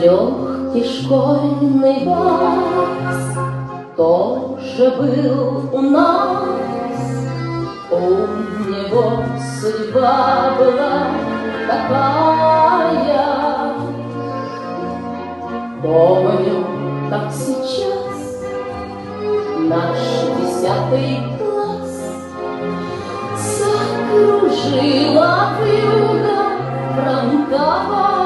Легкий школьный вальс тоже был у нас. У него судьба была такая. Помню, как сейчас наш 10-й класс закружила вьюга фронтовая.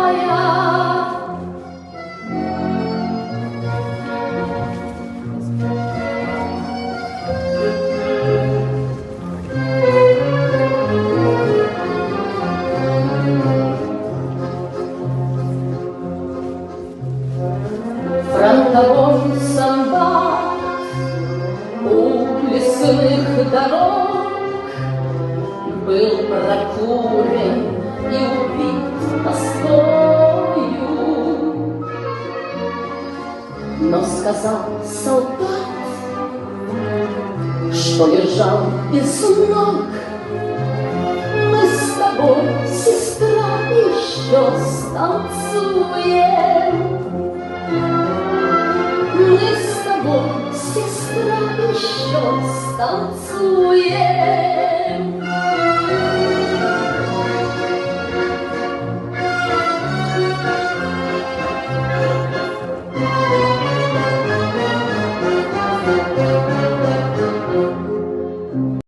Фронтовой солдат у лесных дорог был прокурен и убит тоскою. Но сказал солдат, что лежал без ног: мы с тобой, сестра, еще станцуем.